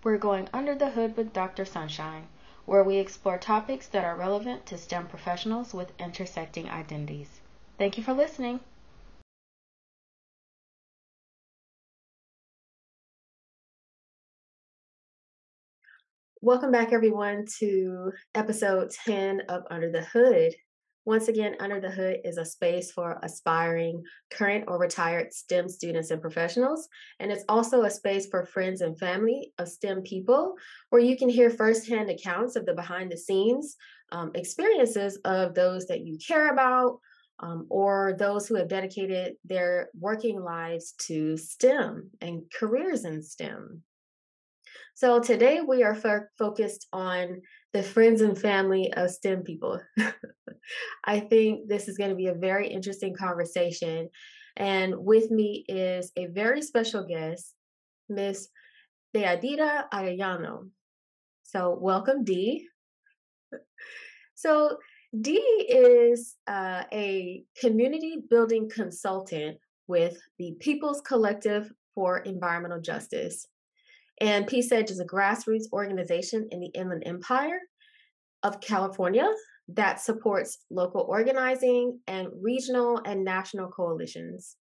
We're going under the hood with Dr. Sunshine, where we explore topics that are relevant to STEM professionals with intersecting identities. Thank you for listening. Welcome back, everyone, to episode 10 of Under the Hood. Once again, Under the Hood is a space for aspiring current or retired STEM students and professionals. And it's also a space for friends and family of STEM people where you can hear firsthand accounts of the behind the scenes experiences of those that you care about or those who have dedicated their working lives to STEM and careers in STEM. So today we are focused on the friends and family of STEM people. I think this is going to be a very interesting conversation. And with me is a very special guest, Miss Deyadira Arellano. So welcome, Dee. So Dee is a community building consultant with the People's Collective for Environmental Justice. And Ph.D. is a grassroots organization in the Inland Empire of California that supports local organizing and regional and national coalitions.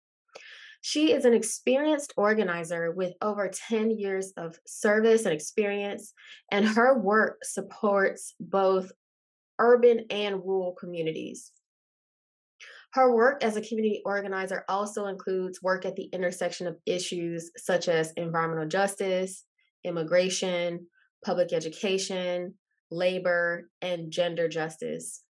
She is an experienced organizer with over 10 years of service and experience, and her work supports both urban and rural communities. Her work as a community organizer also includes work at the intersection of issues such as environmental justice, immigration, public education, labor, and gender justice.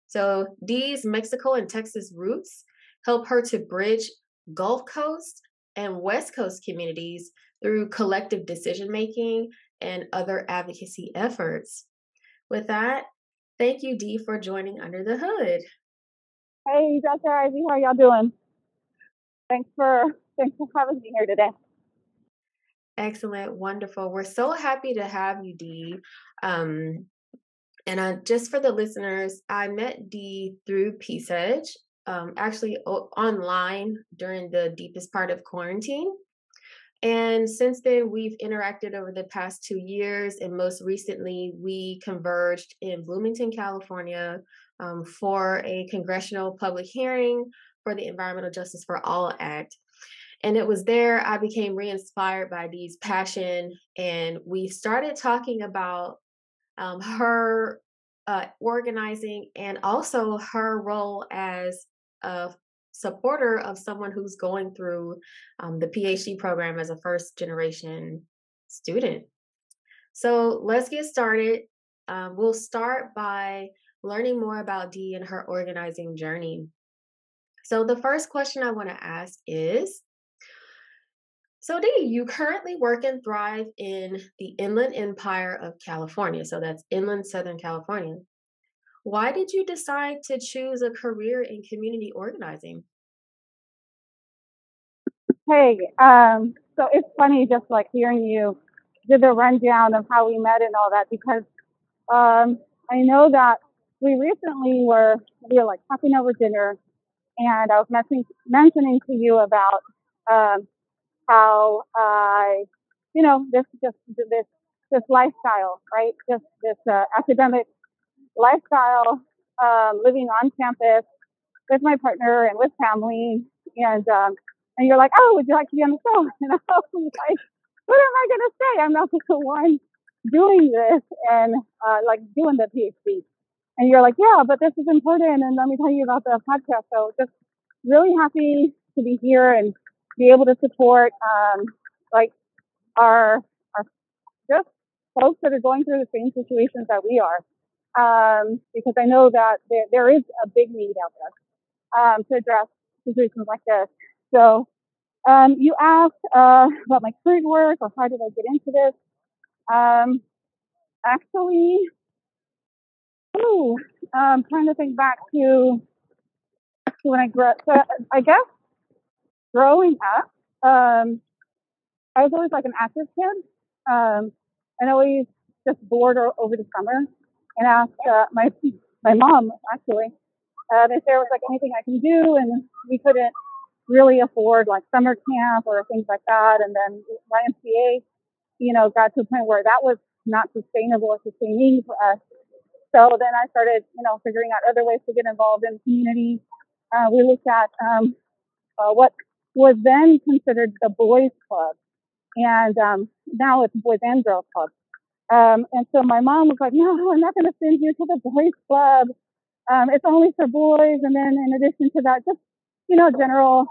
So Dee's Mexico and Texas roots help her to bridge Gulf Coast and West Coast communities through collective decision-making and other advocacy efforts. With that, thank you, Dee, for joining Under the Hood. Hey, Dr. Ivy, how y'all doing? Thanks for having me here today. Excellent, wonderful. We're so happy to have you, Dee. Just for the listeners, I met Dee through Ph.D., actually online during the deepest part of quarantine. And since then, we've interacted over the past 2 years, and most recently, we converged in Bloomington, California, for a congressional public hearing for the Environmental Justice for All Act. And it was there I became re-inspired by Dee's passion, and we started talking about her organizing and also her role as a supporter of someone who's going through the Ph.D. program as a first generation student. So let's get started. We'll start by learning more about Dee and her organizing journey. So the first question I want to ask is, so Dee, you currently work and thrive in the Inland Empire of California. So that's inland Southern California. Why did you decide to choose a career in community organizing? Hey, so it's funny just like hearing you give the rundown of how we met and all that because I know that we were like talking over dinner and I was mentioning to you about how this lifestyle, right? Just this academic lifestyle, living on campus with my partner and with family, and you're like, oh, would you like to be on the show? And I was like, what am I gonna say? I'm not the one doing this and like doing the PhD. And you're like, yeah, but this is important, and let me tell you about the podcast. So just really happy to be here and be able to support like our just folks that are going through the same situations that we are. Because I know that there is a big need out there to address situations like this. So you asked about my current work or how did I get into this? Actually, I'm trying to think back to when I grew up. So I guess growing up, I was always like an active kid. And always just bored over the summer and asked my mom actually if there was like anything I can do, and we couldn't really afford like summer camp or things like that, and then YMCA. got to a point where that was not sustainable or sustaining for us. So then I started, figuring out other ways to get involved in the community. We looked at what was then considered the boys' club, and now it's boys and girls club. And so my mom was like, "No, I'm not going to send you to the boys' club. It's only for boys." And then in addition to that, just general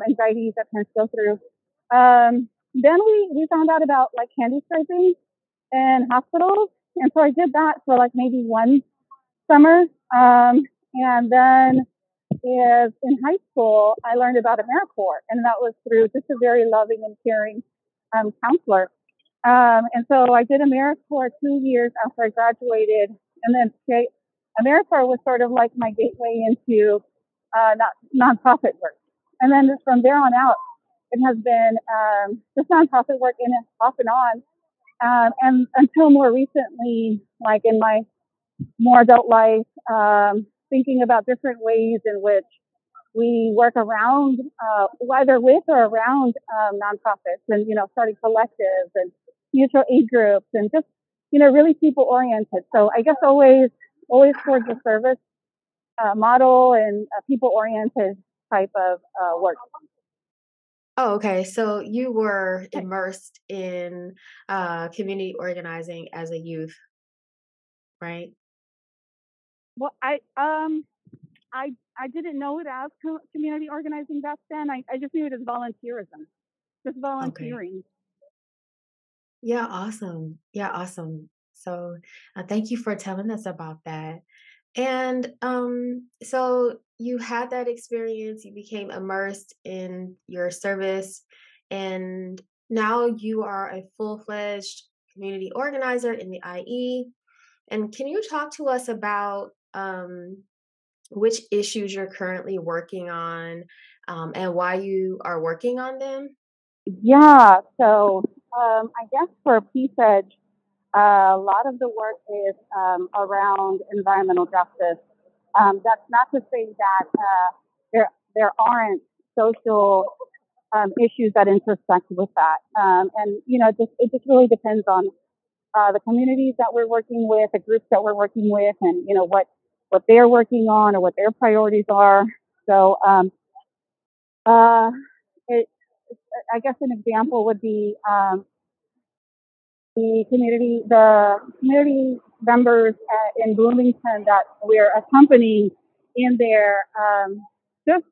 anxieties that parents go through. Then we found out about like candy striping in hospitals, and so I did that for like maybe one summer. And then is in high school, I learned about AmeriCorps, and that was through just a very loving and caring counselor. And so I did AmeriCorps 2 years after I graduated, and then AmeriCorps was sort of like my gateway into nonprofit work. And then from there on out, it has been just nonprofit work in off and on, and until more recently, like in my more adult life, thinking about different ways in which we work around, whether with or around nonprofits, and starting collectives and mutual aid groups, and just really people oriented. So I guess always towards the service model and people oriented type of work. Oh, okay. So you were immersed in community organizing as a youth, right? Well, I didn't know it as community organizing back then. I just knew it as volunteerism, just Okay. volunteering. Yeah, awesome. Yeah, awesome. So, thank you for telling us about that. And so you had that experience, you became immersed in your service, and now you are a full-fledged community organizer in the IE. And can you talk to us about which issues you're currently working on, and why you are working on them? Yeah. So I guess for PSEDGE, a lot of the work is around environmental justice. That's not to say that there aren't social issues that intersect with that. And it just really depends on the communities that we're working with, the groups that we're working with, and what they're working on or what their priorities are. So uh, it, I guess an example would be the community members in Bloomington that we're accompanying in their just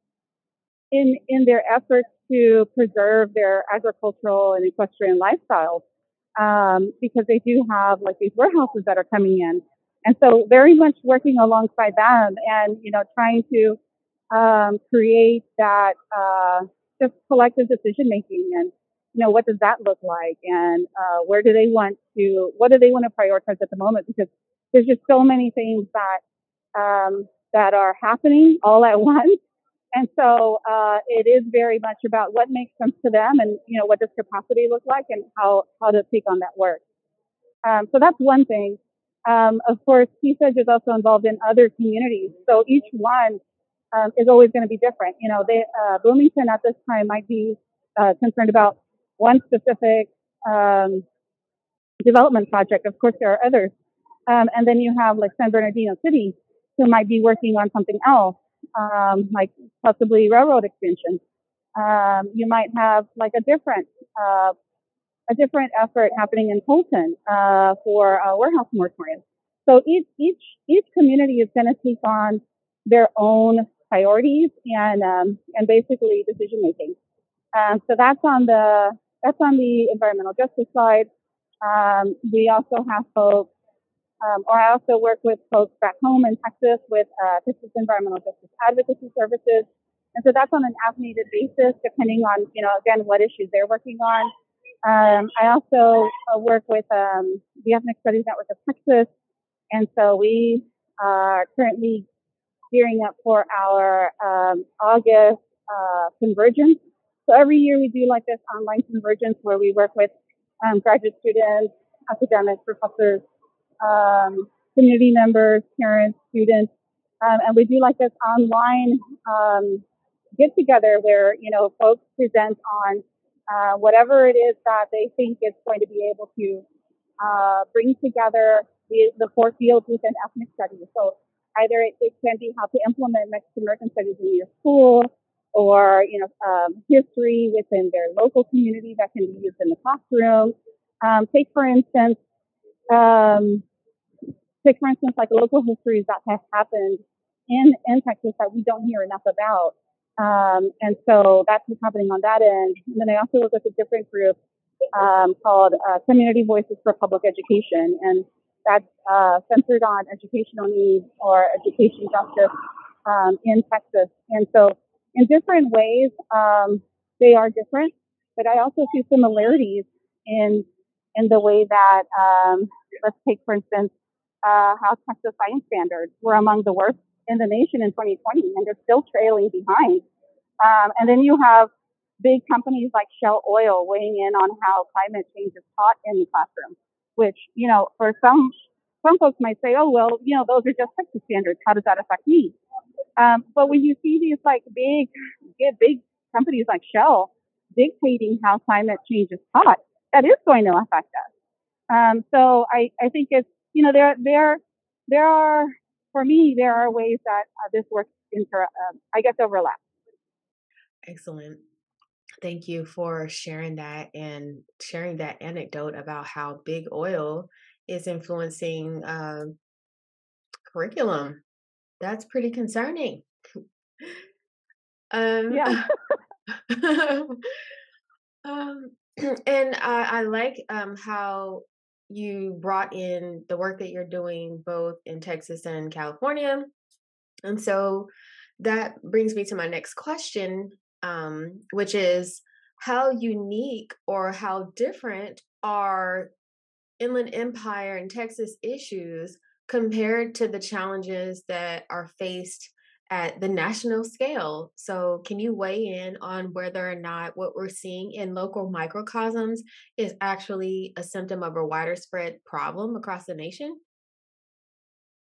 in their efforts to preserve their agricultural and equestrian lifestyles, because they do have like these warehouses that are coming in, and so very much working alongside them, and trying to create that just collective decision making, and what does that look like, and what do they want to prioritize at the moment, because there's just so many things that are happening all at once. And so it is very much about what makes sense to them, and what does capacity look like, and how to take on that work. So that's one thing. Of course, PSEDGE is also involved in other communities, so each one is always going to be different. Bloomington at this time might be concerned about one specific um, development project. Of course, there are others, and then you have like San Bernardino City, who might be working on something else, like possibly railroad extension. You might have like uh, a different effort happening in Fulton for a warehouse moratorium. So each community is going to take on their own priorities and basically decision making. So that's on the environmental justice side. We also have folks, or I also work with folks back home in Texas with Texas Environmental Justice Advocacy Services. And so that's on an as needed basis, depending on, again, what issues they're working on. I also work with the Ethnic Studies Network of Texas. And so we are currently gearing up for our August convergence. So every year we do like this online convergence where we work with graduate students, academics, professors, community members, parents, students, and we do like this online get together where folks present on whatever it is that they think is going to be able to bring together the core fields within ethnic studies. So either it can be how to implement Mexican American studies in your school, or history within their local community that can be used in the classroom. Take for instance, um, like local histories that have happened in Texas that we don't hear enough about. And so that's what's happening on that end. And then I also work with a different group called Community Voices for Public Education, and that's centered on educational needs or education justice in Texas. And so, in different ways, they are different, but I also see similarities in the way that, let's take for instance, how Texas science standards were among the worst in the nation in 2020, and they're still trailing behind. And then you have big companies like Shell Oil weighing in on how climate change is taught in the classroom, which, for some folks might say, oh, well, those are just Texas standards. How does that affect me? But when you see these like big companies like Shell dictating how climate change is taught, that is going to affect us. So I think it's, there are, for me, there are ways that this work overlap. Excellent. Thank you for sharing that and sharing that anecdote about how big oil is influencing curriculum. That's pretty concerning. Um, Yeah. um, and I like how you brought in the work that you're doing both in Texas and California. And so that brings me to my next question, which is how unique or how different are Inland Empire and Texas issues compared to the challenges that are faced at the national scale. So, can you weigh in on whether or not what we're seeing in local microcosms is actually a symptom of a wider spread problem across the nation?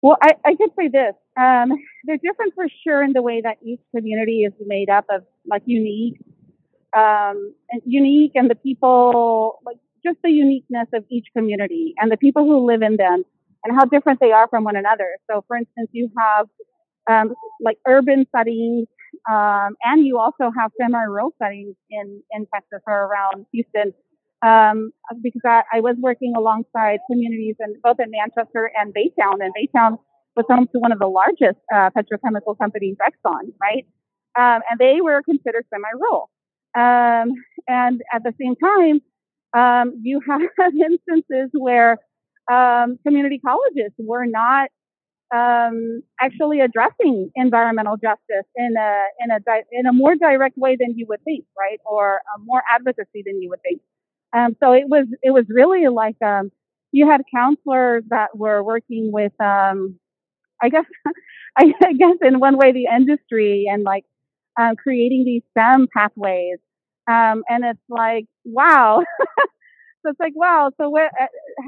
Well, I could say this. They're different for sure in the way that each community is made up of like unique, and the people, like just the uniqueness of each community and the people who live in them and how different they are from one another. So, for instance, you have like urban settings, and you also have semi-rural settings in Texas or around Houston. Because I was working alongside communities both in Manchester and Baytown, and Baytown was home to one of the largest petrochemical companies, Exxon, right? And they were considered semi-rural. And at the same time, you have instances where community colleges were not actually addressing environmental justice in a more direct way than you would think, right? Or more advocacy than you would think. So it was really like you had counselors that were working with I guess I guess in one way the industry, and like creating these STEM pathways, and it's like wow. So it's like wow. So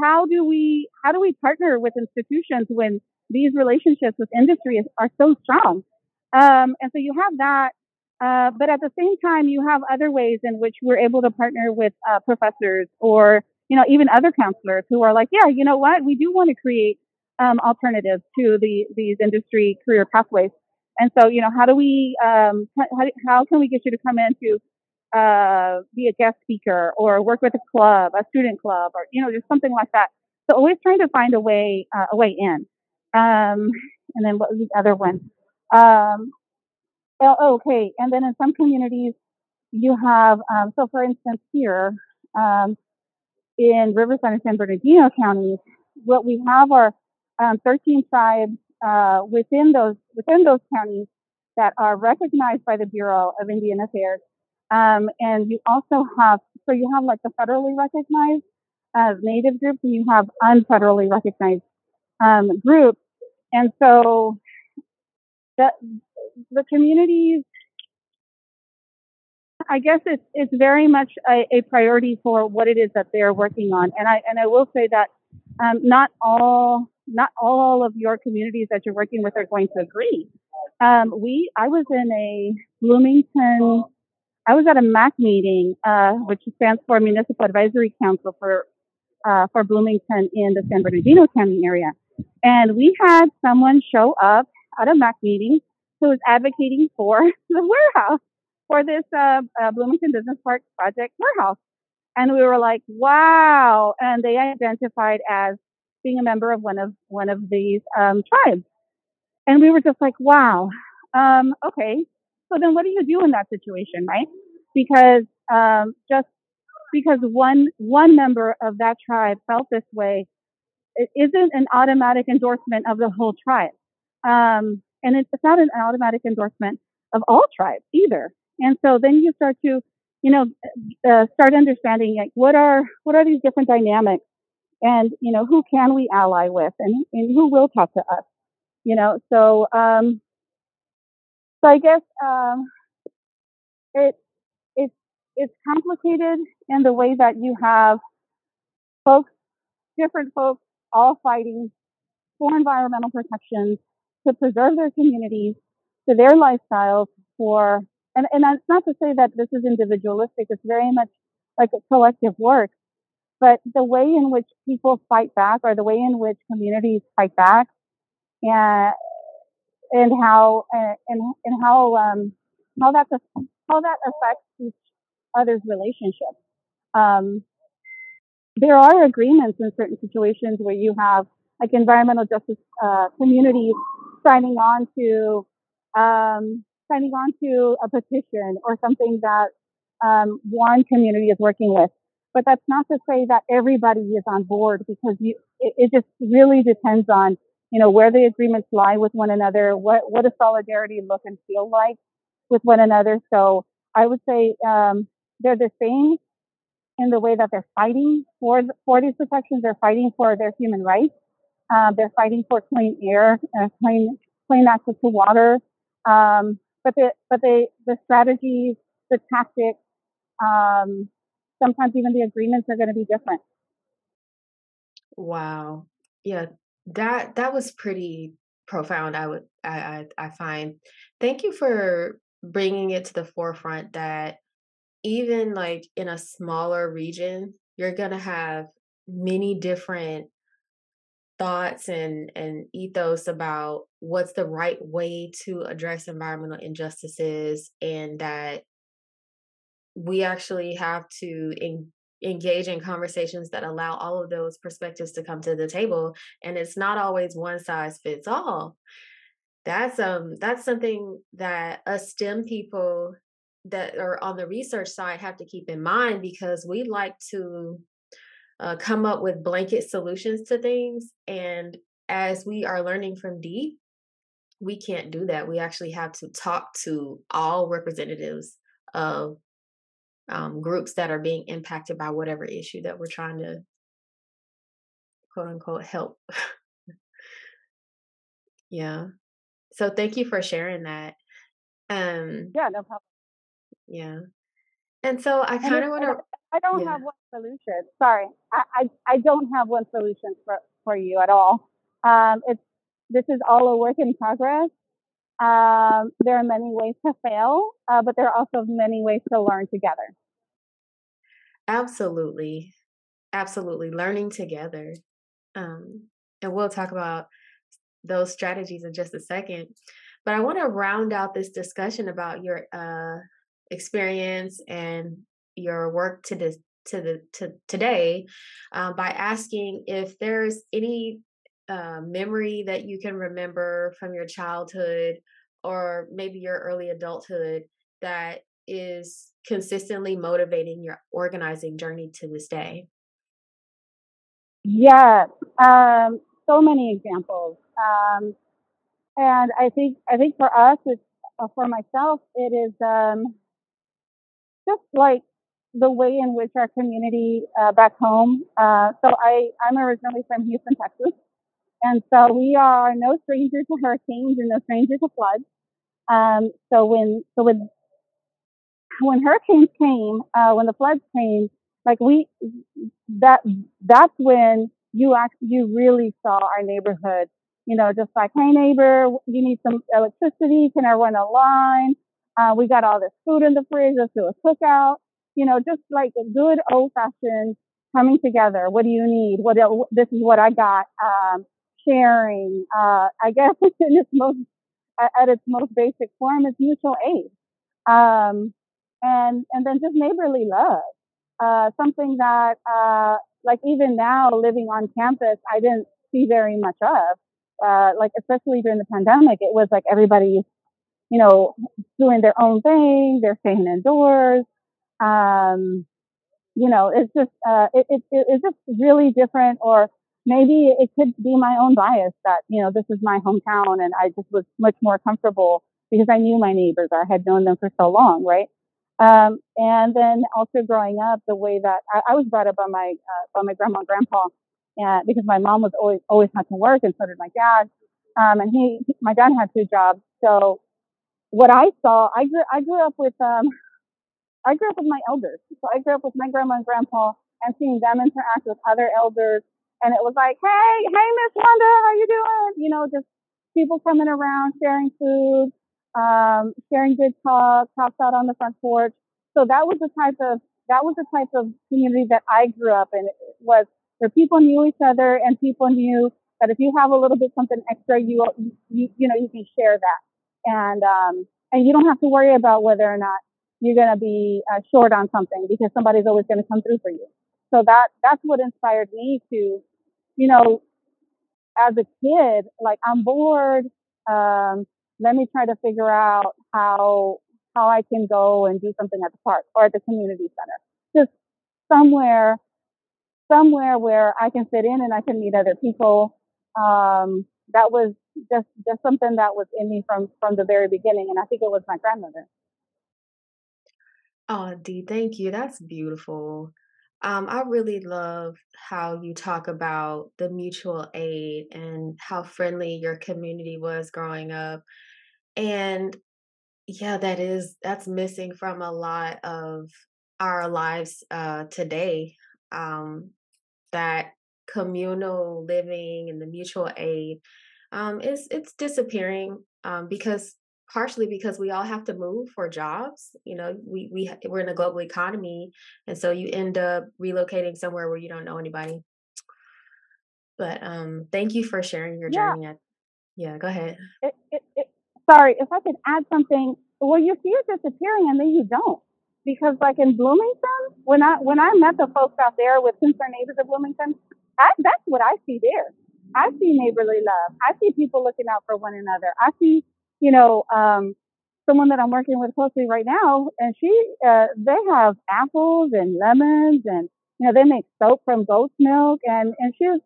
how do we partner with institutions when these relationships with industry are so strong? And so you have that, but at the same time, you have other ways in which we're able to partner with professors, or even other counselors who are like, yeah, you know what, we do want to create alternatives to these industry career pathways. And so, how do we, how can we get you to come in to be a guest speaker or work with a student club, or just something like that. So always trying to find a way in. And then what was the other one? Okay. And then in some communities, you have so for instance here in Riverside and San Bernardino counties, what we have are 13 tribes within those counties that are recognized by the Bureau of Indian Affairs. And you also have, so you have like the federally recognized native groups, and you have unfederally recognized groups. And so the communities, I guess it's very much a priority for what it is that they're working on. And I will say that not all of your communities that you're working with are going to agree. I was in a Bloomington I was at a MAC meeting, which stands for Municipal Advisory Council for Bloomington in the San Bernardino County area. And we had someone show up at a MAC meeting who was advocating for the warehouse, for this Bloomington Business Park project warehouse. And we were like, wow. And they identified as being a member of one of these tribes. And we were just like, wow. Okay. So then what do you do in that situation, right? Because just because one member of that tribe felt this way, it isn't an automatic endorsement of the whole tribe. And it's not an automatic endorsement of all tribes either. And so then you start to, start understanding like what are these different dynamics, and who can we ally with, and who will talk to us, So so I guess it it's it's complicated in the way that you have folks, different folks, all fighting for environmental protections, to preserve their communities, to their lifestyles, and that's not to say that this is individualistic. It's very much like a collective work. But the way in which people fight back, or the way in which communities fight back, and and how that affects each other's relationships. Um, there are agreements in certain situations where you have like environmental justice communities signing on to a petition or something that one community is working with. But that's not to say that everybody is on board, because it just really depends on where the agreements lie with one another, what does solidarity look and feel like with one another. So I would say they're the same in the way that they're fighting for these protections. They're fighting for their human rights. They're fighting for clean air, clean access to water. The strategies, the tactics, sometimes even the agreements are going to be different. Wow. Yeah, that was pretty profound. I find. Thank you for bringing it to the forefront that even like in a smaller region, you're gonna have many different thoughts and ethos about what's the right way to address environmental injustices, and that we actually have to engage in conversations that allow all of those perspectives to come to the table, and it's not always one size fits all. That's something that us STEM people that are on the research side have to keep in mind, because we like to come up with blanket solutions to things, and as we are learning from D, we can't do that. We actually have to talk to all representatives of groups that are being impacted by whatever issue that we're trying to quote unquote help. Yeah. So thank you for sharing that. Um, Yeah, no problem. yeah. And so I And kind of want to, I don't yeah, have one solution. Sorry, I don't have one solution for you at all. It's This is all a work in progress. There are many ways to fail, but there are also many ways to learn together. absolutely, absolutely learning together. And we'll talk about those strategies in just a second. But I want to round out this discussion about your experience and your work to today by asking if there's any memory that you can remember from your childhood or maybe your early adulthood that is consistently motivating your organizing journey to this day. Yes, so many examples. And I think for us, it's for myself, it is just like the way in which our community back home. I'm originally from Houston, Texas, and so we are no stranger to hurricanes and no stranger to floods. When hurricanes came, when the floods came, like that that's when you really saw our neighborhood. Just like, hey neighbor, you need some electricity? Can I run a line? We got all this food in the fridge. Let's do a cookout. Just like a good old fashioned coming together. What do you need? This is what I got. Sharing. I guess in its most at its most basic form is mutual aid. Um, and then just neighborly love. Something that like even now living on campus, I didn't see very much of. Like especially during the pandemic, it was like everybody, you know, doing their own thing. They're staying indoors. Um, it's just it's just really different. Or maybe it could be my own bias that this is my hometown, and I just was much more comfortable because I knew my neighbors. I had known them for so long, right? And then also growing up, the way that I was brought up by my grandma and grandpa, because my mom was always had to work, and so did my dad. And my dad had two jobs, so what I saw, I grew up with my elders. So I grew up with my grandma and grandpa and seeing them interact with other elders. And it was like, hey, Miss Wanda, how you doing? Just people coming around, sharing food, sharing good talks out on the front porch. So that was the type of community that I grew up in. It was where people knew each other and people knew that if you have a little bit something extra, you can share that. And you don't have to worry about whether or not you're going to be short on something because somebody's always going to come through for you. So that's what inspired me to, you know, as a kid, like I'm bored. Let me try to figure out how I can go and do something at the park or at the community center. Just somewhere somewhere where I can fit in and I can meet other people. That was just something that was in me from the very beginning, and I think it was my grandmother. Oh, Dee, thank you. That's beautiful. I really love how you talk about the mutual aid and how friendly your community was growing up. And yeah, that's missing from a lot of our lives today. Um, that communal living and the mutual aid it's disappearing because partially because we all have to move for jobs. We're in a global economy, and so you end up relocating somewhere where you don't know anybody. But thank you for sharing your Yeah, journey. Yeah, go ahead. sorry, if I could add something. Well, you see it disappearing, and then you don't, because like in Bloomington, when I met the folks out there with concerned neighbors of Bloomington, that's what I see there. I see neighborly love. I see people looking out for one another. I see, you know, someone that I'm working with closely right now, and they have apples and lemons, and they make soap from goat's milk, and she's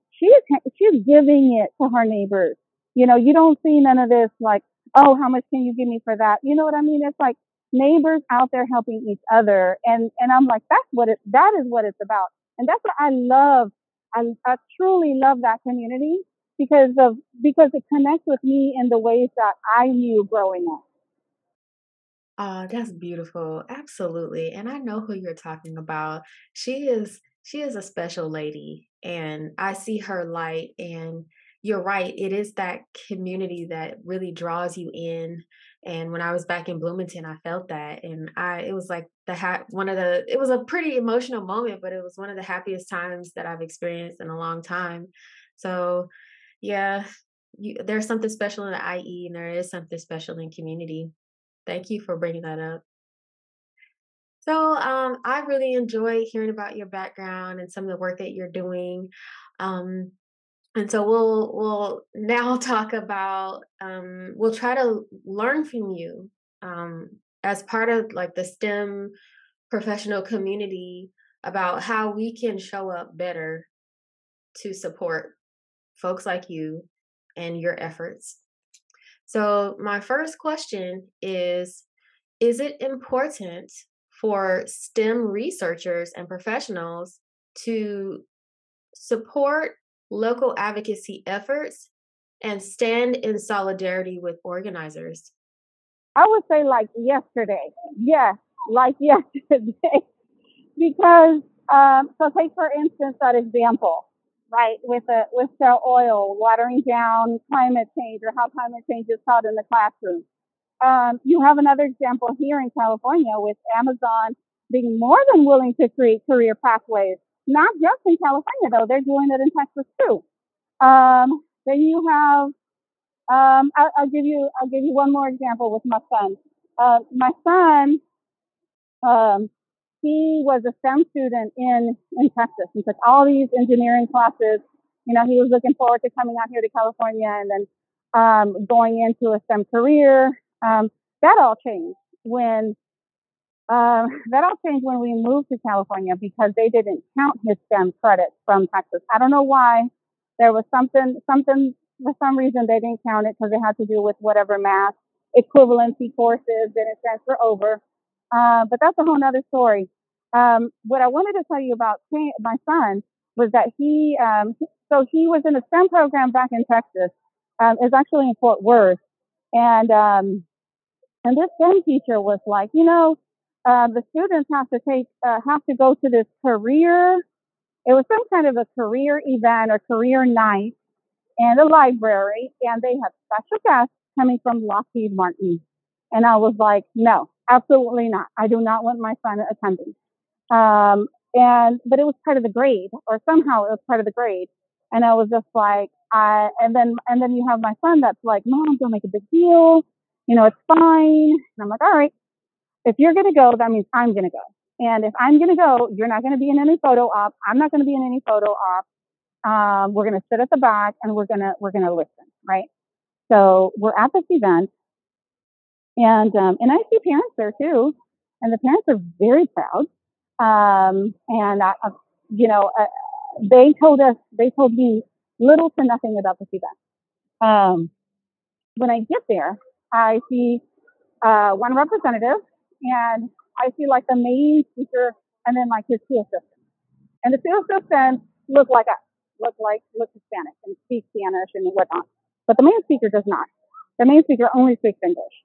giving it to her neighbors. You don't see none of this like, oh, how much can you give me for that? You know what I mean? It's like neighbors out there helping each other, and I'm like, that is what it's about, and that's what I love. I truly love that community because it connects with me in the ways that I knew growing up. Oh, that's beautiful. Absolutely. And I know who you're talking about. She is a special lady, and I see her light, and you're right. It is that community that really draws you in. And when I was back in Bloomington, I felt that, and I it was like one of the it was a pretty emotional moment, but it was one of the happiest times that I've experienced in a long time. So, yeah, there's something special in the IE, and there is something special in community. Thank you for bringing that up. So, I really enjoy hearing about your background and some of the work that you're doing. Um, and so we'll now talk about we'll try to learn from you as part of like the STEM professional community about how we can show up better to support folks like you and your efforts. So, my first question is it important for STEM researchers and professionals to support local advocacy efforts and stand in solidarity with organizers? I would say like yesterday. Yes, like yesterday. Because so take for instance that example, right, with Shell Oil watering down climate change or how climate change is taught in the classroom. You have another example here in California with Amazon being more than willing to create career pathways. Not just in California though, they're doing it in Texas too. Then you have, I'll give you one more example with my son. My son, um, he was a STEM student in Texas. He took all these engineering classes. You know, he was looking forward to coming out here to California and then going into a STEM career. That all changed when that all changed when we moved to California because they didn't count his STEM credits from Texas. I don't know why. There was something for some reason they didn't count it because it had to do with whatever math equivalency courses didn't transfer over. But that's a whole other story. What I wanted to tell you about my son was that so he was in a STEM program back in Texas. It's actually in Fort Worth, and and this STEM teacher was like, the students have to go to this career. It was some kind of a career event or career night in the library, and they had special guests coming from Lockheed Martin. And I was like, no, absolutely not. I do not want my son attending. But it was part of the grade, or somehow it was part of the grade. And I was just like, and then you have my son that's like, Mom, don't make a big deal. You know, it's fine. And I'm like, all right, if you're going to go, that means I'm going to go. And if I'm going to go, you're not going to be in any photo op. I'm not going to be in any photo op. We're going to sit at the back and we're going to listen. Right. So we're at this event and I see parents there too. And the parents are very proud. And they told me little to nothing about this event. Um, when I get there, I see one representative, and I see like the main speaker, and then like his two assistants. And the two assistants look Hispanic and speak Spanish and whatnot, but the main speaker does not. The main speaker only speaks English,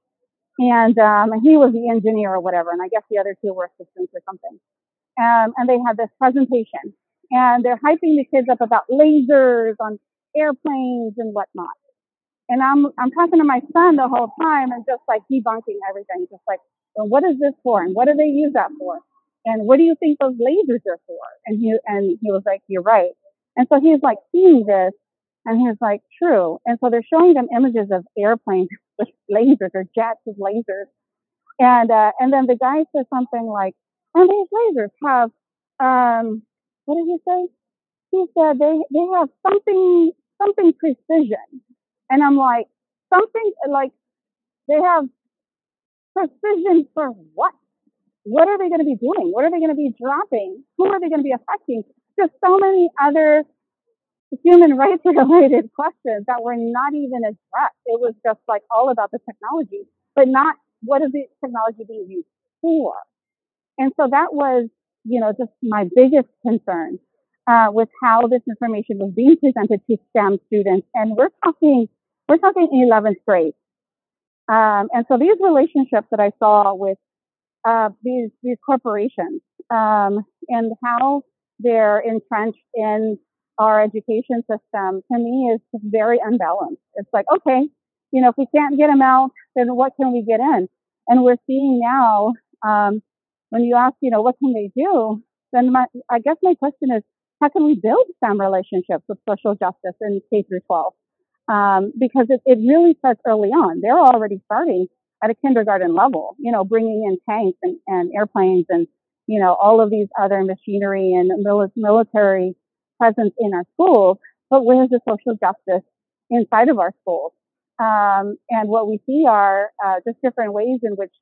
and he was the engineer or whatever, and I guess the other two were assistants or something. And they had this presentation, and they're hyping the kids up about lasers on airplanes and whatnot. And I'm talking to my son the whole time and just like debunking everything, just like, well, what is this for? And what do they use that for? And what do you think those lasers are for? And he was like, you're right. And so he's like seeing this and he's like, true. And so they're showing them images of airplanes with lasers or jets with lasers. And then the guy says something like, and these lasers have, what did he say? He said they have something precision. And I'm like, something like they have precision for what? What are they going to be doing? What are they going to be dropping? Who are they going to be affecting? Just so many other human rights related questions that were not even addressed. It was just like all about the technology, but not what is the technology being used for. And so that was, just my biggest concern with how this information was being presented to STEM students. And we're talking 11th grade. And so these relationships that I saw with these corporations and how they're entrenched in our education system to me is very unbalanced. It's like, okay, if we can't get them out, then what can we get in? And we're seeing now when you ask, what can they do? Then I guess my question is, how can we build some relationships with social justice in K through 12? Because it really starts early on. They're already starting at a kindergarten level, bringing in tanks and airplanes and, all of these other machinery and military presence in our schools. But where's the social justice inside of our schools? And what we see are just different ways in which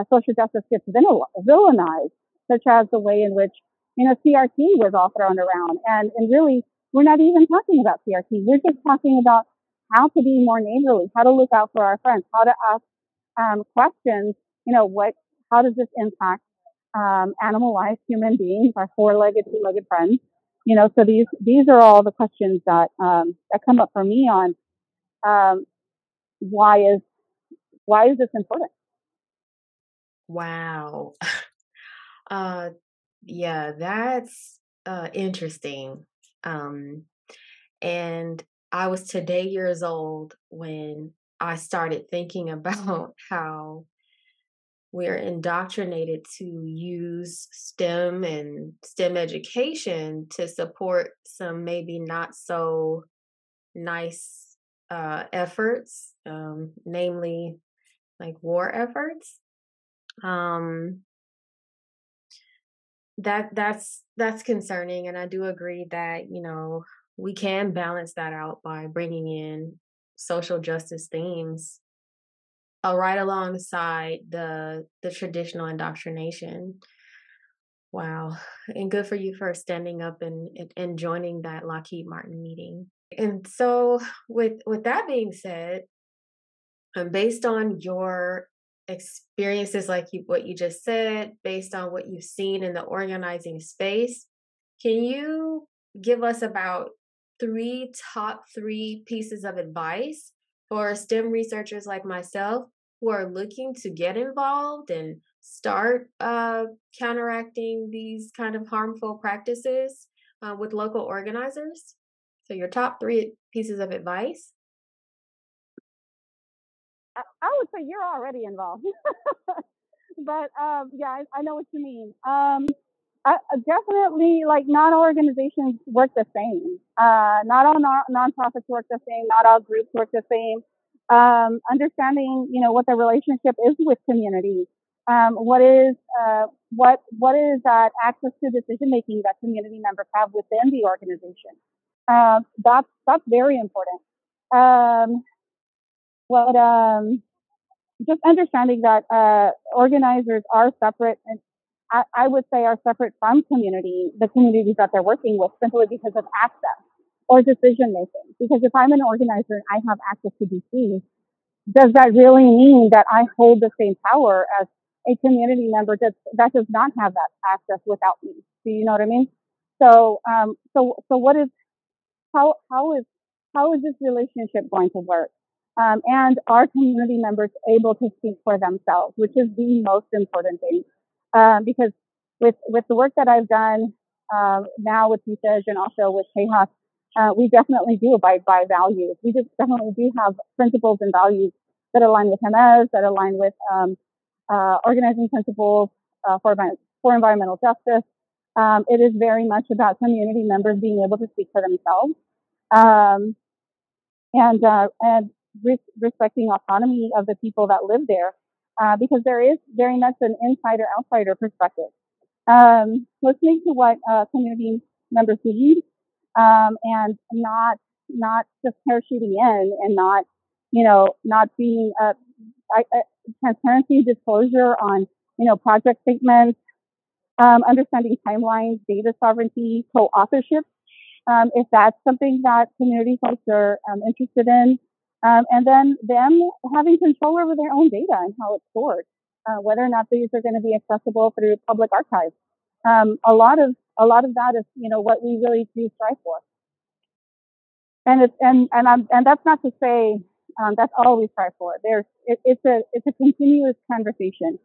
social justice gets villainized, such as the way in which, CRT was all thrown around. And really, we're not even talking about CRT. We're just talking about how to be more neighborly, how to look out for our friends, how to ask questions, how does this impact animal life, human beings, our four-legged, two-legged friends? So these are all the questions that come up for me on um, why is this important? Wow. Uh, yeah, that's interesting. Um, and I was today years old when I started thinking about how we're indoctrinated to use STEM and STEM education to support some maybe not so nice efforts, namely like war efforts. Um, that's concerning, and I do agree that we can balance that out by bringing in social justice themes right alongside the traditional indoctrination. Wow, and good for you for standing up and joining that Lockheed Martin meeting. And so, with that being said, based on your experiences, like what you just said, based on what you've seen in the organizing space, can you give us about top three pieces of advice for STEM researchers like myself who are looking to get involved and start counteracting these kind of harmful practices with local organizers? So, your top three pieces of advice. I would say you're already involved, but yeah, I know what you mean. Definitely, like not all organizations work the same. Not all nonprofits work the same. Not all groups work the same. Understanding, what the relationship is with community. What is that access to decision making that community members have within the organization? That's very important. Um, what just understanding that organizers are separate, and I would say are separate from the communities that they're working with, simply because of access or decision making. Because if I'm an organizer and I have access to DC, does that really mean that I hold the same power as a community member that does not have that access without me? Do you know what I mean? So what is how how is how is this relationship going to work? And are community members able to speak for themselves, which is the most important thing? Because with the work that I've done now with research and also with Tejas, we definitely do abide by values. We just definitely do have principles and values that align with MS, that align with organizing principles for environmental justice. It is very much about community members being able to speak for themselves, um, and respecting autonomy of the people that live there, because there is very much an insider outsider perspective. Listening to what community members need, and not just parachuting in, and not being transparency, disclosure on project statements, understanding timelines, data sovereignty, co-authorship, if that's something that community folks are interested in, and then them having control over their own data and how it's stored, whether or not these are going to be accessible through public archives. A lot of that is what we really do strive for, and that's not to say that's all we strive for. It's a continuous conversation.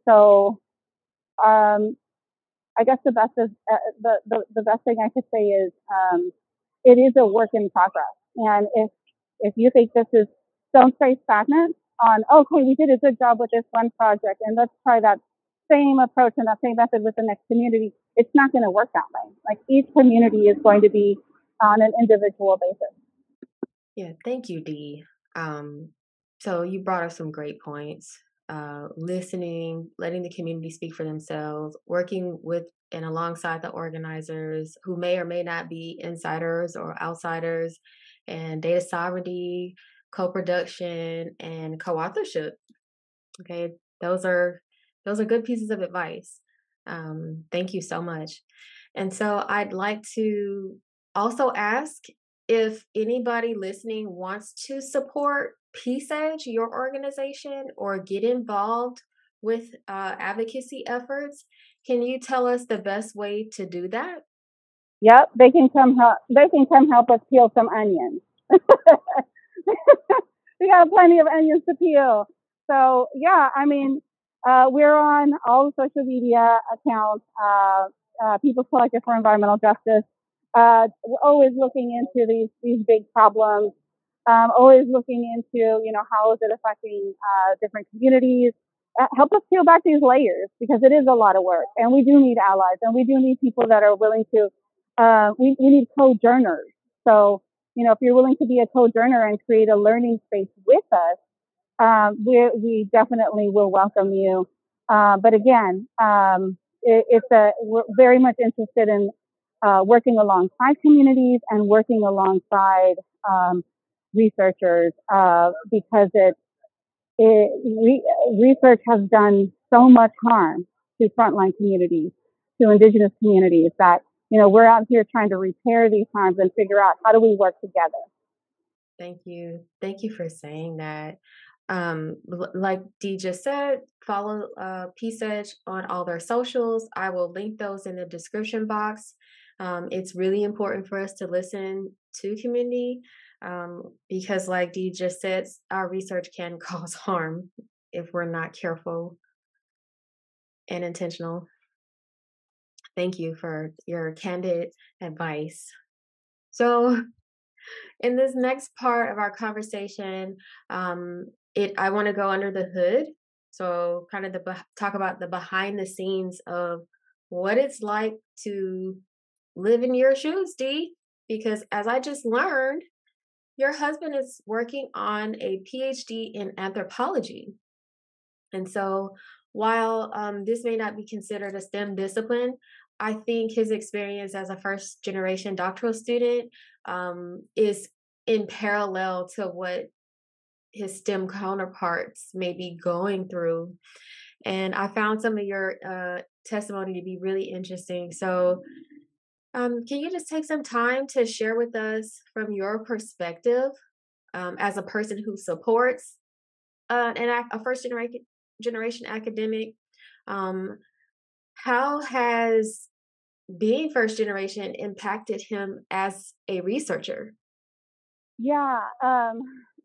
So I guess the best thing I could say is it is a work in progress. And if you think don't stay stagnant on, okay, we did a good job with this one project, and let's try that same approach and that same method with the next community. It's not going to work that way. Like, each community is going to be on an individual basis. Yeah, thank you, Dee. So you brought up some great points. Listening, letting the community speak for themselves, working with and alongside the organizers who may or may not be insiders or outsiders, and data sovereignty, co-production, and co-authorship. Okay, those are good pieces of advice. Thank you so much. And so I'd like to also ask if anybody listening wants to support Peace Edge, your organization, or get involved with advocacy efforts. Can you tell us the best way to do that? Yep, they can come help. They can come help us peel some onions. We got plenty of onions to peel. So yeah, I mean, we're on all the social media accounts. People's Collective for Environmental Justice. We're always looking into these big problems. always looking into, how is it affecting different communities. Help us peel back these layers because it is a lot of work, and we do need allies, and we do need people that are willing to. We need co-journers. So, if you're willing to be a co-journer and create a learning space with us, we definitely will welcome you. But again, we're very much interested in working alongside communities and working alongside um, researchers because research has done so much harm to frontline communities, to indigenous communities that, we're out here trying to repair these harms and figure out how do we work together. Thank you. Thank you for saying that. Like Dee just said, follow PSEDGE on all their socials. I will link those in the description box. It's really important for us to listen to community because, like Dee just said, our research can cause harm if we're not careful and intentional. Thank you for your candid advice. So, in this next part of our conversation, I want to go under the hood. So, kind of talk about the behind the scenes of what it's like to live in your shoes, Dee. Because as I just learned, your husband is working on a PhD in anthropology. And so, while this may not be considered a STEM discipline, I think his experience as a first generation doctoral student is in parallel to what his STEM counterparts may be going through. And I found some of your testimony to be really interesting. So, can you just take some time to share with us from your perspective as a person who supports a first generation academic? Um, how has being first generation impacted him as a researcher? Yeah.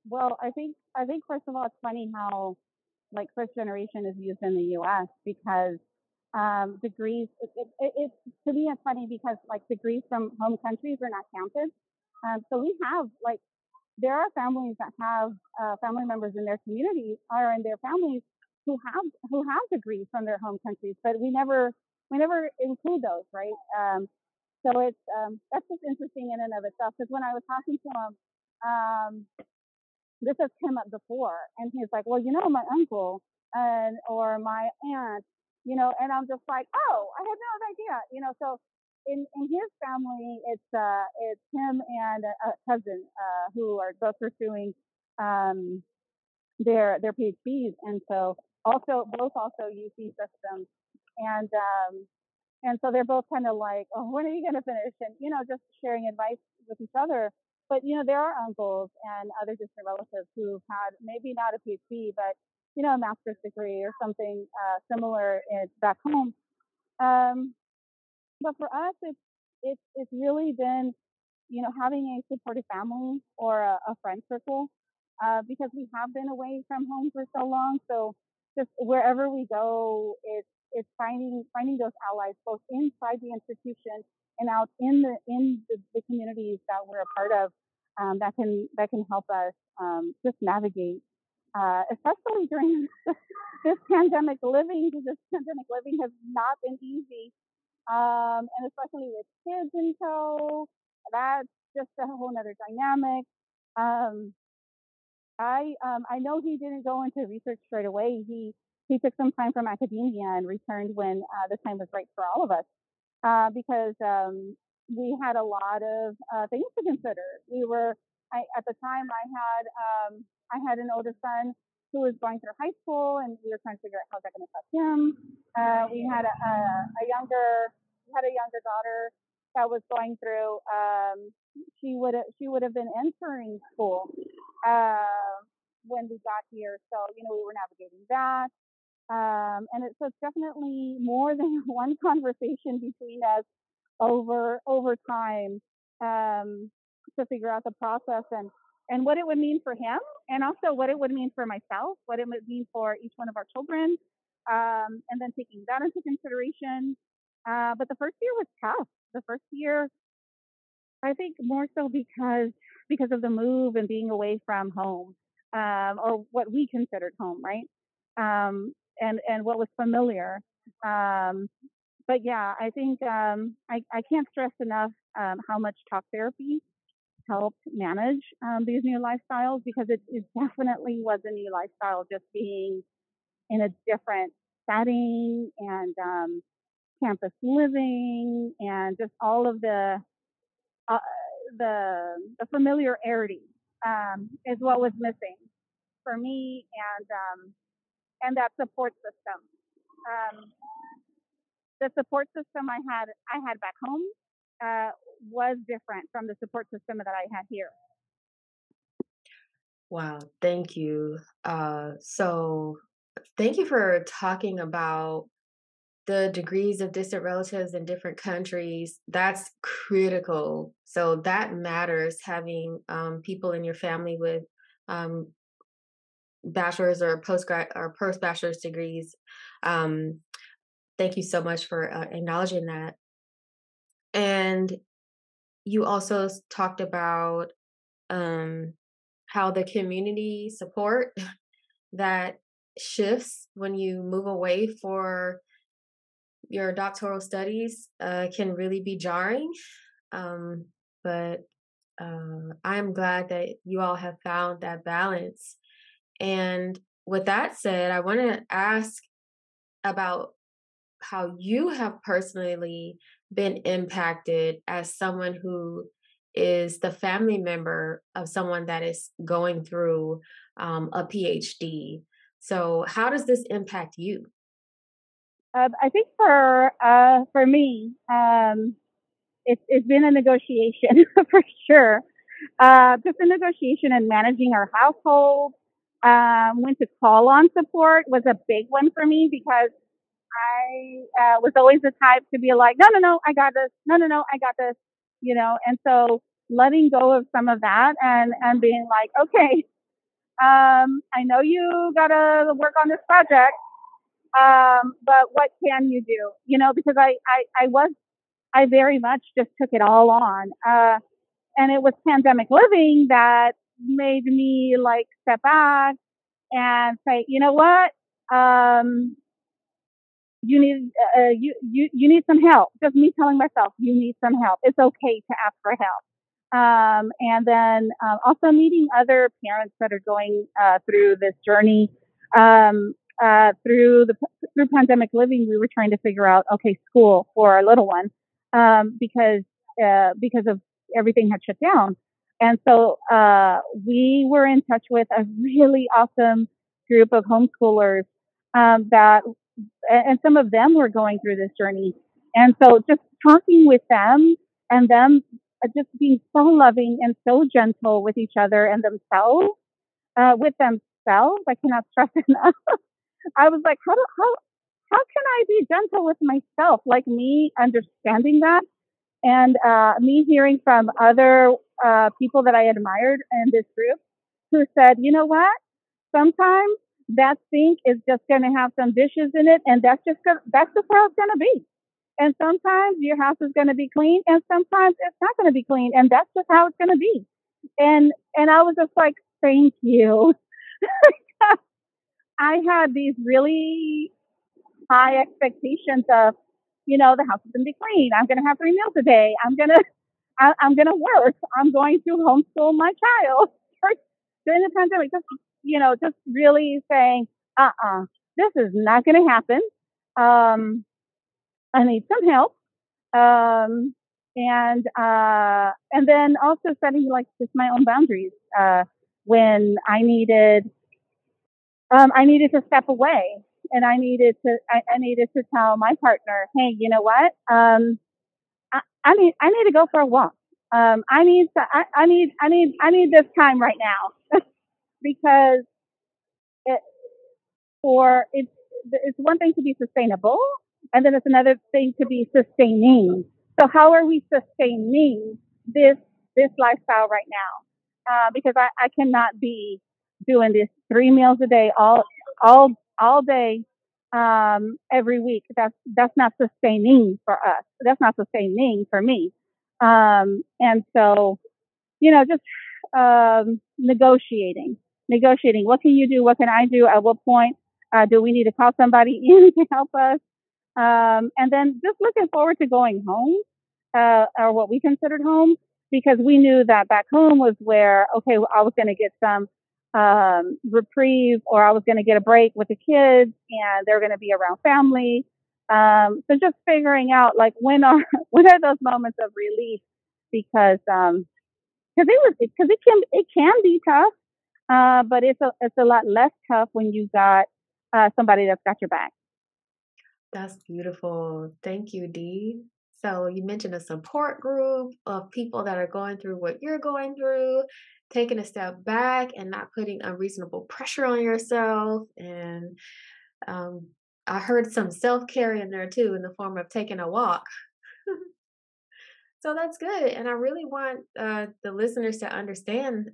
Well, I think first of all, it's funny how like first generation is used in the U.S. because degrees. It's to me it's funny because like degrees from home countries are not counted. So we have like there are families that have family members in their community or in their families who have degrees from their home countries, but we never include those, right? So that's just interesting in and of itself. Because when I was talking to him, um, this has come up before, and he's like, "Well, my uncle and or my aunt, and I'm just like, "Oh, I had no idea," So in his family, it's him and a cousin who are both pursuing um, their PhDs, and so both also use these systems, and um, and so they're both kind of like, oh, when are you going to finish? And, just sharing advice with each other. But, there are uncles and other distant relatives who've had maybe not a PhD, but, a master's degree or something similar back home. Um, but for us, it's really been, having a supportive family or a friend circle because we have been away from home for so long. So just wherever we go, it's finding those allies both inside the institution and out in the communities that we're a part of that can help us just navigate, especially during this pandemic living. Because this pandemic living has not been easy, and especially with kids in tow, that's just a whole nother dynamic. Um, I know he didn't go into research straight away. He took some time from academia and returned when the time was right for all of us because we had a lot of things to consider. At the time I had an older son who was going through high school, and we were trying to figure out how that going to affect him. We had a younger daughter that was going through. She would have been entering school uh, when we got here, so we were navigating that. So it's definitely more than one conversation between us over time to figure out the process and what it would mean for him, and also what it would mean for myself, what it would mean for each one of our children, and then taking that into consideration. But the first year was tough. The first year, I think more so because because of the move and being away from home, or what we considered home, right? And what was familiar. Um, but yeah, I think I can't stress enough how much talk therapy helped manage these new lifestyles, because it definitely was a new lifestyle, just being in a different setting, and campus living, and just all of uh, the familiarity is what was missing for me, and that support system. Um, the support system I had back home uh, was different from the support system that I had here. Wow, thank you. So thank you for talking about the degrees of distant relatives in different countries. That's critical. So that matters, having people in your family with um, bachelor's or postgrad or post bachelor's degrees. Um, thank you so much for acknowledging that. And you also talked about um, how the community support that shifts when you move away for your doctoral studies can really be jarring. Um, but I'm glad that you all have found that balance. And with that said, I want to ask about how you have personally been impacted as someone who is the family member of someone that is going through a PhD. So, how does this impact you? I think for me, it's been a negotiation for sure. Just a negotiation and managing our household. When to call on support was a big one for me, because I was always the type to be like, no, no, no, I got this. No, no, no, I got this. And so letting go of some of that, and being like, okay, I know you got to work on this project, but what can you do? Because I very much just took it all on. And it was pandemic living that made me like step back and say, you know what? You need you need some help. Just me telling myself, you need some help. It's okay to ask for help. And then also meeting other parents that are going through this journey. Um, through pandemic living, we were trying to figure out, okay, school for our little one, because of everything had shut down. And so we were in touch with a really awesome group of homeschoolers, that and some of them were going through this journey. And so just talking with them, and them just being so loving and so gentle with each other and themselves, with themselves, I cannot stress enough. I was like, how can I be gentle with myself? Like, me understanding that, and me hearing from other people that I admired in this group, who said, you know what? Sometimes that sink is just going to have some dishes in it, and that's just how it's going to be. And sometimes your house is going to be clean, and sometimes it's not going to be clean, and that's just how it's going to be. And I was just like, thank you. I had these really high expectations of, the house is going to be clean. I'm going to have 3 meals a day. I'm going to work. I'm going to homeschool my child during the pandemic. Just really saying, this is not going to happen. I need some help. And then also setting like just my own boundaries, when I needed to step away, and I needed to tell my partner, hey, you know what? I need to go for a walk. I need this time right now, because it, for it's one thing to be sustainable, and then it's another thing to be sustaining. So how are we sustaining this lifestyle right now? Because I cannot be doing this 3 meals a day, all all day, every week. That's not sustaining for us. That's not sustaining for me. And so, just negotiating. What can you do? What can I do? At what point do we need to call somebody in to help us? And then just looking forward to going home, or what we considered home, because we knew that back home was where, okay, I was going to get some reprieve, or I was going to get a break with the kids, and they're going to be around family. So just figuring out like when are when are those moments of relief, because it can be tough, but it's a lot less tough when you got somebody that's got your back. That's beautiful. Thank you, Dee. So you mentioned a support group of people that are going through what you're going through, taking a step back and not putting unreasonable pressure on yourself. And um, I heard some self-care in there too, in the form of taking a walk. So that's good. And I really want the listeners to understand,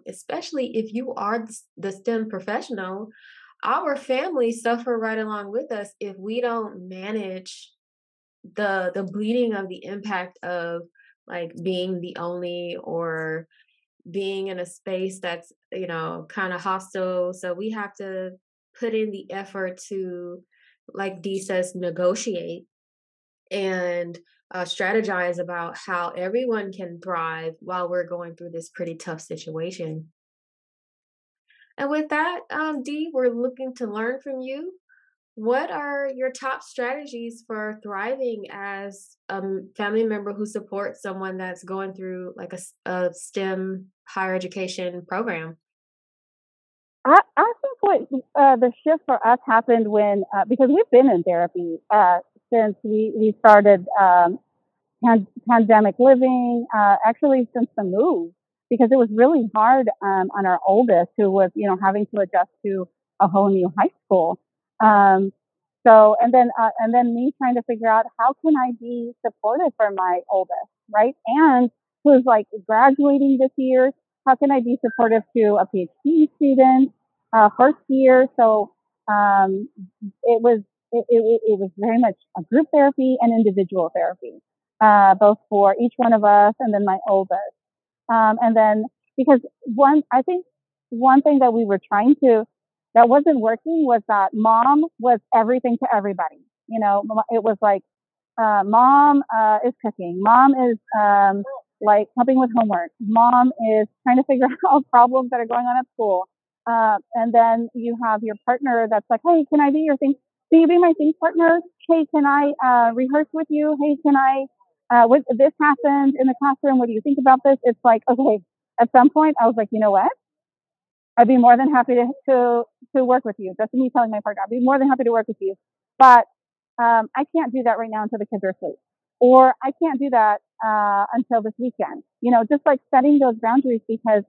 especially if you are the STEM professional, our families suffer right along with us if we don't manage the bleeding of the impact of like being the only, or being in a space that's, kind of hostile. So we have to put in the effort to, like Dee says, negotiate and strategize about how everyone can thrive while we're going through this pretty tough situation. And with that, Dee, we're looking to learn from you. What are your top strategies for thriving as a family member who supports someone that's going through like a STEM higher education program? I think what the shift for us happened when, because we've been in therapy since we started pandemic living, actually since the move, because it was really hard on our oldest, who was, having to adjust to a whole new high school. Um, and then me trying to figure out how can I be supportive for my oldest, right? And who's like graduating this year. How can I be supportive to a PhD student, first year? So, it was, it was very much a group therapy and individual therapy, both for each one of us and then my oldest. And then because I think one thing that we were that wasn't working was that mom was everything to everybody. It was like, mom, is cooking. Mom is, like helping with homework. Mom is trying to figure out problems that are going on at school. And then you have your partner that's like, hey, can I be your thing? Can you be my thing partner? Hey, can I, rehearse with you? Hey, can I, this happened in the classroom. What do you think about this? It's like, okay, at some point I was like, you know what? I'd be more than happy to work with you. That's me telling my partner, I'd be more than happy to work with you. But, I can't do that right now until the kids are asleep. Or I can't do that, until this weekend. Just like setting those boundaries, because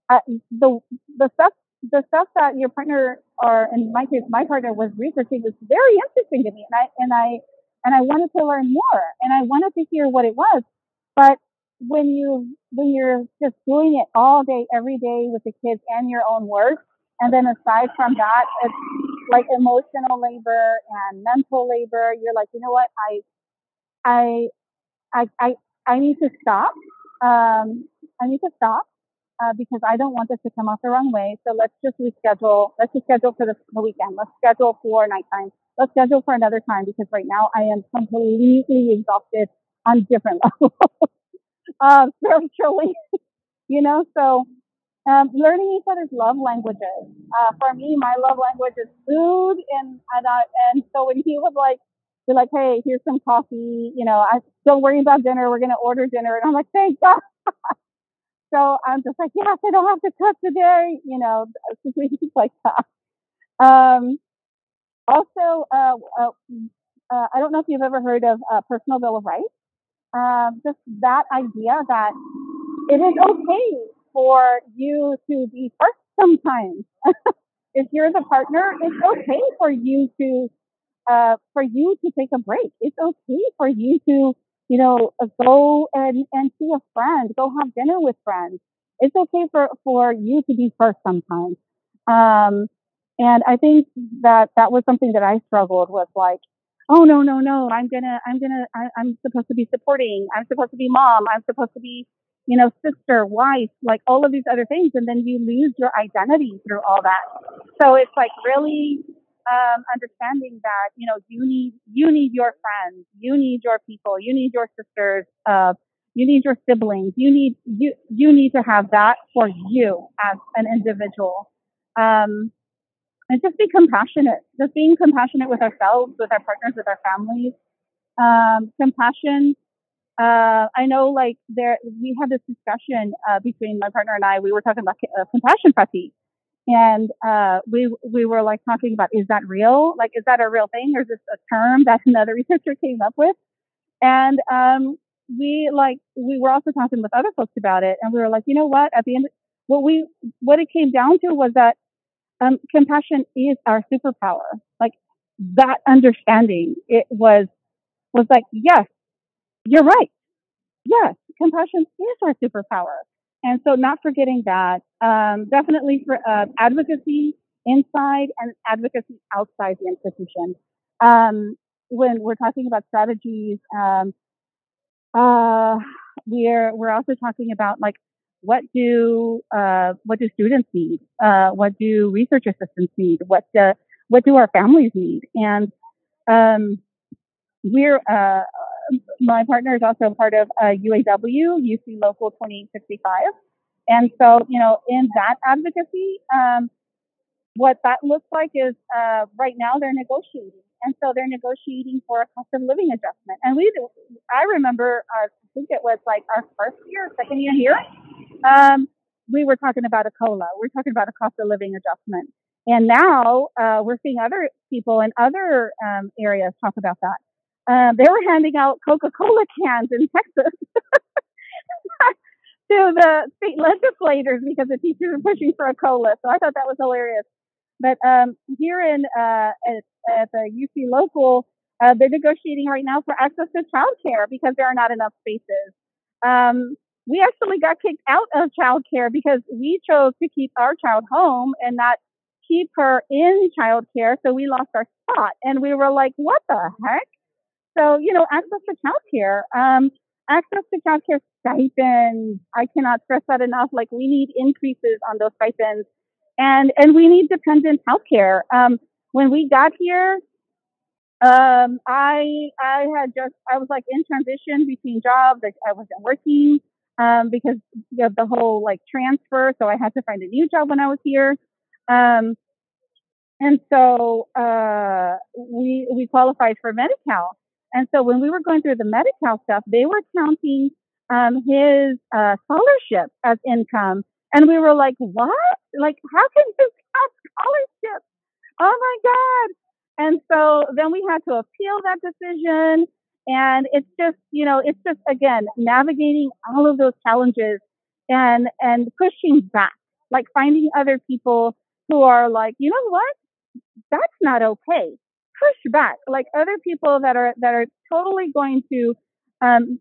uh, the the stuff that your partner, or in my case my partner, was researching was very interesting to me, and I wanted to learn more, and I wanted to hear what it was. But when you're just doing it all day every day with the kids and your own work, and then aside from that, it's like emotional labor and mental labor, you're like, you know what, I I I I need to stop. I need to stop, because I don't want this to come off the wrong way. So let's just reschedule. Let's just schedule for the weekend. Let's schedule for nighttime. Let's schedule for another time, because right now I am completely exhausted on different levels, spiritually. So learning each other's love languages. For me, my love language is food, and so when he was like, be like, hey, here's some coffee. I don't worry about dinner. We're gonna order dinner, and I'm like, thank God. So I'm just like, yes, I don't have to cook today. Situations like that. Um, also, I don't know if you've ever heard of personal bill of rights. Just that idea that it is okay for you to be first sometimes. If you're the partner, it's okay for you to take a break. It's okay for you to, go and see a friend, go have dinner with friends. It's okay for you to be first sometimes. Um, and I think that was something that I struggled with, like, oh, no, no, no, I'm supposed to be supporting. I'm supposed to be mom. I'm supposed to be, sister, wife, like all of these other things, and then you lose your identity through all that. So it's like really understanding that you need your friends, you need your people, you need your sisters, you need your siblings, you need to have that for you as an individual. Um, and just be compassionate, just being compassionate with ourselves, with our partners, with our families. Compassion. I know, like we had this discussion between my partner and I. We were talking about compassion fatigue, and we were like talking about, is that real? Like, is that a real thing, or is this a term that another researcher came up with? And we were also talking with other folks about it, and we were like, you know what? At the end, what it came down to was that compassion is our superpower. Like that understanding, it was like, yes, you're right. Yes, compassion is our superpower. And so not forgetting that, definitely for advocacy inside and advocacy outside the institution. When we're talking about strategies, uh, we're also talking about like what do students need? What do research assistants need? What do our families need? And um, we're my partner is also part of UAW, UC Local 2865. And so, in that advocacy, what that looks like is right now they're negotiating. And so they're negotiating for a cost of living adjustment. And I remember, I think it was like our first year, second year here, um, we were talking about a COLA. We're talking about a cost of living adjustment. And now we're seeing other people in other areas talk about that. They were handing out Coca-Cola cans in Texas to the state legislators because the teachers were pushing for a COLA. So I thought that was hilarious. But here at the UC local, they're negotiating right now for access to childcare because there are not enough spaces. We actually got kicked out of childcare because we chose to keep our child home and not keep her in childcare. So we lost our spot, and we were like, "What the heck?" So, access to childcare, access to childcare stipends. I cannot stress that enough. Like, we need increases on those stipends, and we need dependent healthcare. When we got here, I was like in transition between jobs. Like, I wasn't working because of the whole like transfer, so I had to find a new job when I was here. Um, and so we qualified for Medi-Cal. And so when we were going through the Medi-Cal stuff, they were counting his scholarship as income. And we were like, what? Like, how can you count scholarship? Oh my God. And so then we had to appeal that decision. And it's just, again, navigating all of those challenges and pushing back, like finding other people who are like, you know what? That's not okay. Push back, like other people that are totally going to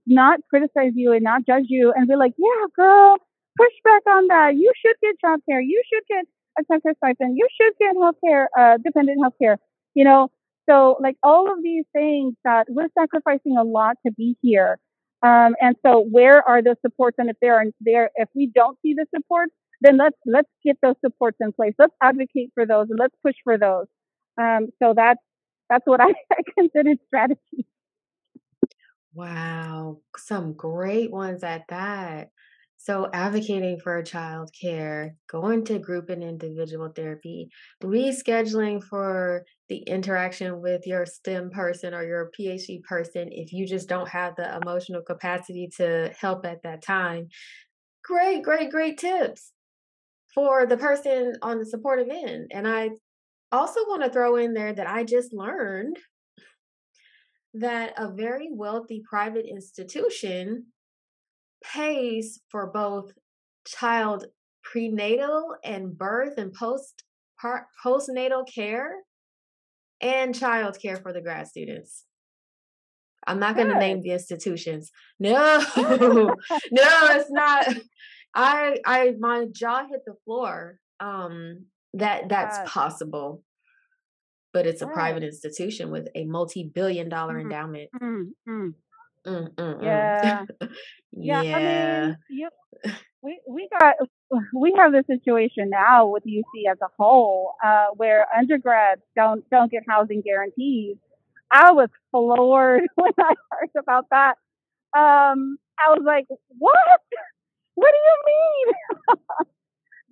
not criticize you and not judge you, and be like, yeah, girl, push back on that. You should get childcare. You should get a childcare stipend. You should get healthcare, dependent healthcare. You know, so like all of these things that we're sacrificing a lot to be here. And so where are the supports? And if we don't see the supports, then let's get those supports in place. Let's advocate for those and let's push for those. So that's what I, I considered strategy. Wow, some great ones at that. So, advocating for child care, going to group and individual therapy, rescheduling for the interaction with your STEM person or your PhD person if you just don't have the emotional capacity to help at that time. Great, great, great tips for the person on the supportive end. And I also want to throw in there that I just learned that a very wealthy private institution pays for both child prenatal and birth and postnatal care and child care for the grad students. I'm not going to Good. name the institutions. No, no, it's not. My jaw hit the floor. That's Good. possible, but it's a Good. private institution with a multi-billion dollar Mm, endowment. mm, mm. Mm, mm, Yeah. mm. Yeah. I mean, Yeah. we got we have this situation now with UC as a whole, where undergrads don't get housing guarantees. I was floored when I heard about that. I was like, what? What do you mean?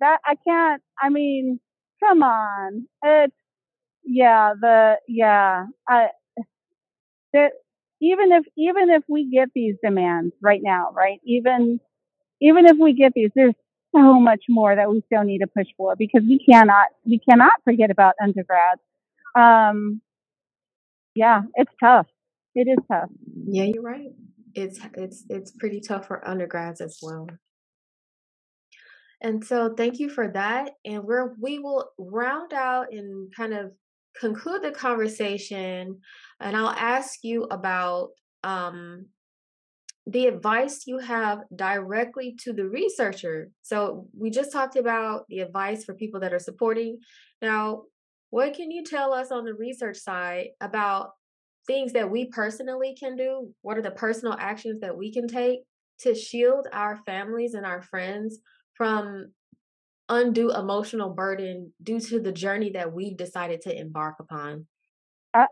That I can't. I mean, come on. It's yeah. The yeah. That even if we get these demands right now, right? Even if we get these, there's so much more that we still need to push for because we cannot forget about undergrads. Um, yeah, it's tough. It is tough. Yeah, you're right. It's pretty tough for undergrads as well. And so thank you for that. And we will round out and kind of conclude the conversation. And I'll ask you about um, the advice you have directly to the researcher. So we just talked about the advice for people that are supporting. Now, what can you tell us on the research side about things that we personally can do? What are the personal actions that we can take to shield our families and our friends from undue emotional burden due to the journey that we've decided to embark upon? I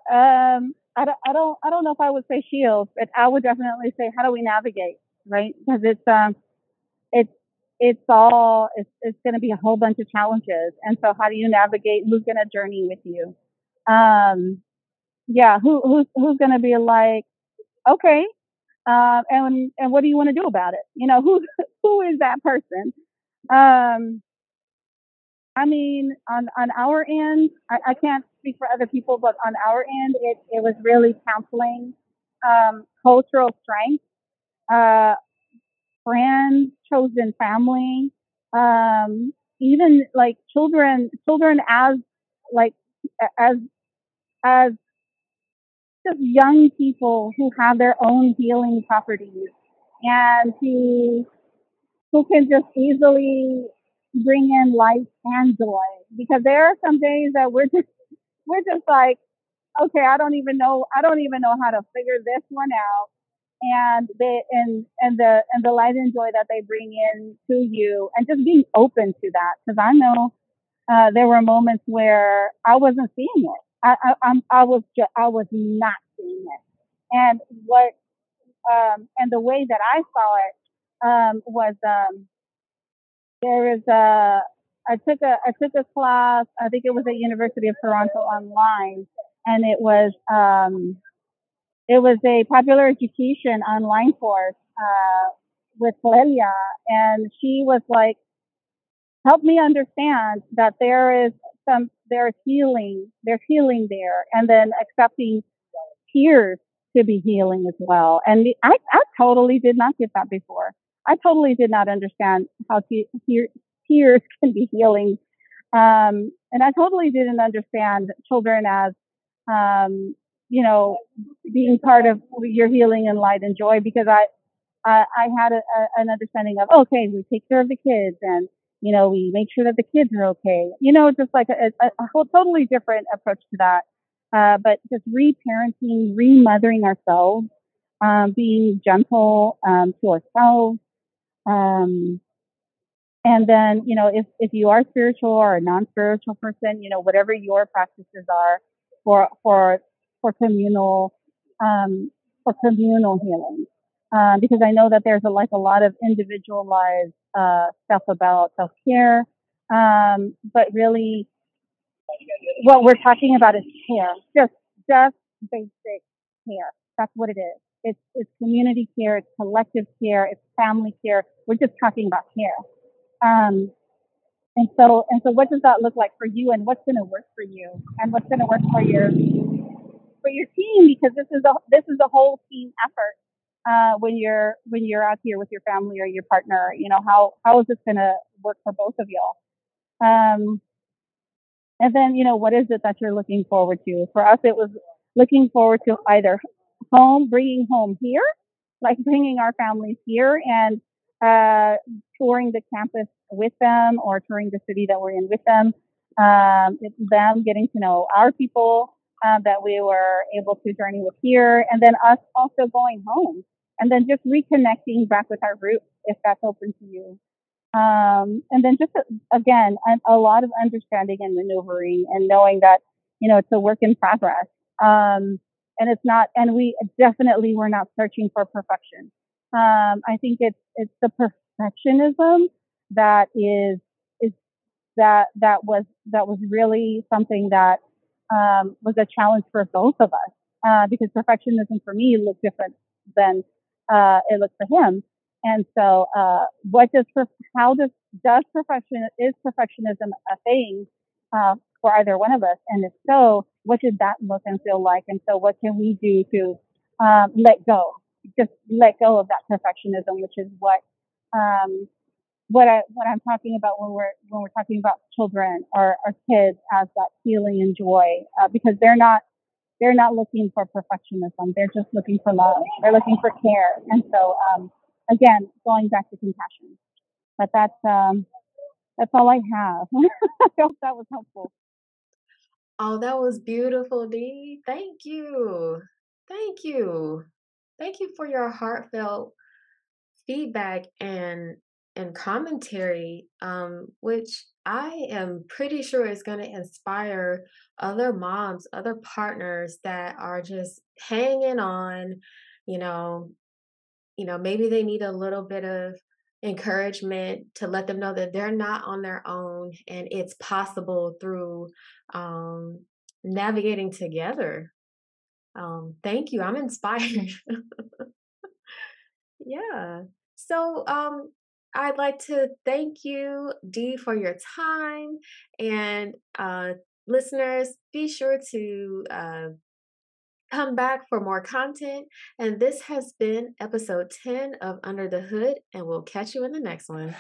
don't know if I would say shield, but I would definitely say how do we navigate, right? Because it's it's going to be a whole bunch of challenges, and so how do you navigate? Who's going to journey with you? Um, yeah, who's going to be like, okay, and what do you want to do about it? You know, who is that person? Um, I mean, on our end, I can't speak for other people, but on our end, it was really counseling, cultural strength, uh, friends, chosen family, even like children as like as as just young people who have their own healing properties and who can just easily bring in light and joy. Because there are some days that we're just like, okay, I don't even know how to figure this one out. And the light and joy that they bring in to you, and just being open to that, because I know there were moments where I wasn't seeing it. I was not seeing it, and what and the way that I saw it was there is a I took a class. I think it was at University of Toronto online, and it was a popular education online course with Clelia, and she was like, "Help me understand that there's healing there, and then accepting peers to be healing as well." And I totally did not get that before. I totally did not understand how peers can be healing. And I totally didn't understand children as, you know, being part of your healing and light and joy, because I had an understanding of, okay, we take care of the kids, and, you know, we make sure that the kids are okay. You know, just like a whole totally different approach to that. But just reparenting, remothering ourselves, being gentle to ourselves, um, and then, you know, if you are spiritual or a non-spiritual person, you know, whatever your practices are for for for communal for communal healing, because I know that there's a lot of individualized stuff about self care, but really what we're talking about is care, just basic care. That's what it is. It's community care, it's collective care, it's family care. We're just talking about care. Um, and so what does that look like for you, and what's going to work for you, and what's going to work for your team, because this is a whole team effort. When you're out here with your family or your partner, you know, how is this going to work for both of y'all? Um, and then, you know, what is it that you're looking forward to? For us, it was looking forward to either bringing home here, like bringing our families here and touring the campus with them, or touring the city that we're in with them. It's them getting to know our people, that we were able to journey with here, and then us also going home, and then just reconnecting back with our roots, if that's open to you. And then just again, a lot of understanding and maneuvering and knowing that, it's a work in progress. And it's not, and we definitely were not searching for perfection. I think it's the perfectionism that is that was really something that, was a challenge for both of us, because perfectionism for me looked different than, it looked for him. And so, how does is perfectionism a thing, for either one of us? And if so, what did that look and feel like? And so what can we do to, just let go of that perfectionism, which is um, what I'm talking about when we're talking about children or our kids as that healing and joy, because they're not looking for perfectionism. They're just looking for love. They're looking for care. And so, again, going back to compassion. But that's all I have. I hope that was helpful. Oh, that was beautiful, Dee. Thank you. Thank you. Thank you for your heartfelt feedback and commentary, which I am pretty sure is going to inspire other moms, other partners that are just hanging on, you know, maybe they need a little bit of encouragement to let them know that they're not on their own and it's possible through um, navigating together. Thank you. I'm inspired. Yeah. So, I'd like to thank you, Dee, for your time. And listeners, be sure to come back for more content. And this has been episode 10 of Under the Hood, and we'll catch you in the next one.